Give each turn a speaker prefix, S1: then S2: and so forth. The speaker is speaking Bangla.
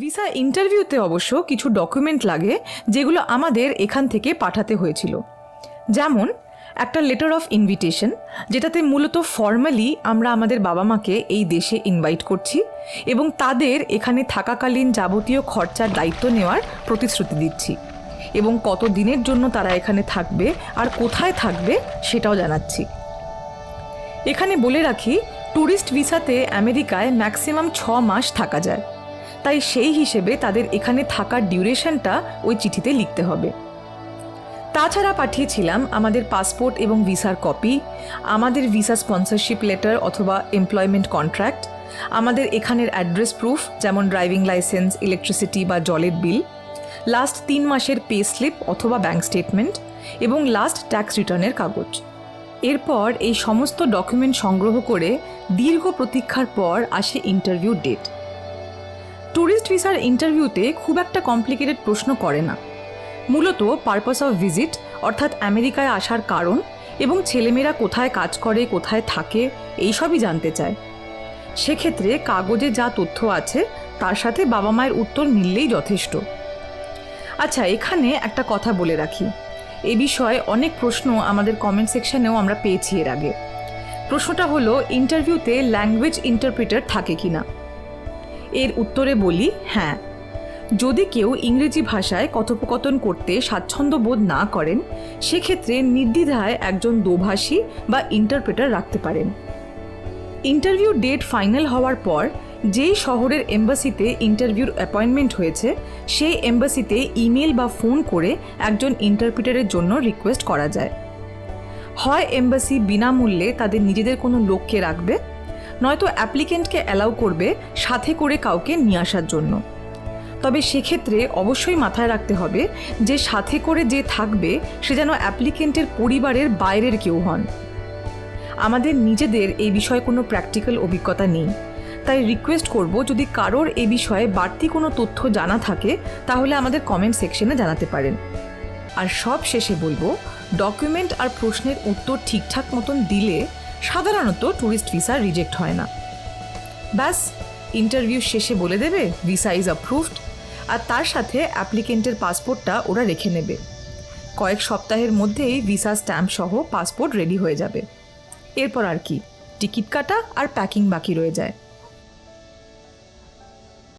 S1: ভিসা ইন্টারভিউতে অবশ্য কিছু ডকুমেন্ট লাগে যেগুলো আমাদের এখান থেকে পাঠাতে হয়েছিল। যেমন একটা লেটার অফ ইনভিটেশন, যেটাতে মূলত ফর্মালি আমরা আমাদের বাবা মাকে এই দেশে ইনভাইট করছি এবং তাদের এখানে থাকাকালীন যাবতীয় খরচার দায়িত্ব নেওয়ার প্রতিশ্রুতি দিচ্ছি এবং কত দিনের জন্য তারা এখানে থাকবে আর কোথায় থাকবে সেটাও জানাচ্ছি। এখানে বলে রাখি, ট্যুরিস্ট ভিসাতে আমেরিকায় ম্যাক্সিমাম 6 মাস থাকা যায়, তাই সেই হিসেবে তাদের এখানে থাকার ডিউরেশনটা ওই চিঠিতে লিখতে হবে। তাছাড়া পাঠিয়েছিলাম আমাদের পাসপোর্ট এবং ভিসার কপি, আমাদের ভিসা স্পন্সরশিপ লেটার অথবা এমপ্লয়মেন্ট কন্ট্রাক্ট, আমাদের এখানের অ্যাড্রেস প্রুফ যেমন ড্রাইভিং লাইসেন্স, ইলেকট্রিসিটি বা জলের বিল, লাস্ট 3 মাসের পে স্লিপ অথবা ব্যাঙ্ক স্টেটমেন্ট এবং লাস্ট ট্যাক্স রিটার্নের কাগজ। এরপর এই সমস্ত ডকুমেন্ট সংগ্রহ করে দীর্ঘ প্রতীক্ষার পর আসে ইন্টারভিউ ডেট। ট্যুরিস্ট ভিসার ইন্টারভিউতে খুব একটা কমপ্লিকেটেড প্রশ্ন করে না, মূলত পারপাস অফ ভিজিট অর্থাৎ আমেরিকায় আসার কারণ এবং ছেলেমেয়েরা কোথায় কাজ করে, কোথায় থাকে, এইসবই জানতে চায়। সেক্ষেত্রে কাগজে যা তথ্য আছে তার সাথে বাবা মায়ের উত্তর মিললেই যথেষ্ট। আচ্ছা, এখানে একটা কথা বলে রাখি, এ বিষয়ে অনেক প্রশ্ন আমাদের কমেন্ট সেকশনেও আমরা পেয়েছি এর আগে। প্রশ্নটা হলো, ইন্টারভিউতে ল্যাঙ্গুয়েজ ইন্টারপ্রিটার থাকে কিনা? এর উত্তরে বলি, হ্যাঁ। যদি কেউ ইংরেজি ভাষায় কথোপকথন করতে স্বাচ্ছন্দ্য বোধ না করেন, সেক্ষেত্রে নির্দ্বিধায় একজন দোভাষী বা ইন্টারপ্রেটার রাখতে পারেন। ইন্টারভিউ ডেট ফাইনাল হওয়ার পর যেই শহরের এম্বাসিতে ইন্টারভিউর অ্যাপয়েন্টমেন্ট হয়েছে সেই এম্বাসিতে ইমেল বা ফোন করে একজন ইন্টারপ্রিটারের জন্য রিকোয়েস্ট করা যায়। হয় এম্বাসি বিনামূল্যে তাদের নিজেদের কোনো লোককে রাখবে, নয়তো অ্যাপ্লিকেন্টকে অ্যালাউ করবে সাথে করে কাউকে নিয়ে আসার জন্য। তবে সেক্ষেত্রে অবশ্যই মাথায় রাখতে হবে যে সাথে করে যে থাকবে সে যেন অ্যাপ্লিকেন্টের পরিবারের বাইরের কেউ হন। আমাদের নিজেদের এই বিষয়ে কোনো প্র্যাকটিক্যাল অভিজ্ঞতা নেই, তাই রিকোয়েস্ট করব যদি কারোর এই বিষয়ে বাড়তি কোনো তথ্য জানা থাকে তাহলে আমাদের কমেন্ট সেকশনে জানাতে পারেন। আর সব শেষে বলবো, ডকুমেন্ট আর প্রশ্নের উত্তর ঠিকঠাক মতন দিলে সাধারণত ট্যুরিস্ট ভিসা রিজেক্ট হয় না। ব্যাস, ইন্টারভিউ শেষে বলে দেবে ভিসা ইজ অ্যাপ্রুভড, আর তার সাথে অ্যাপ্লিকেন্টের পাসপোর্টটা ওরা রেখে নেবে। কয়েক সপ্তাহের মধ্যেই ভিসা স্ট্যাম্প সহ পাসপোর্ট রেডি হয়ে যাবে। এরপর আর কি, টিকিট কাটা আর প্যাকিং বাকি রয়ে যায়।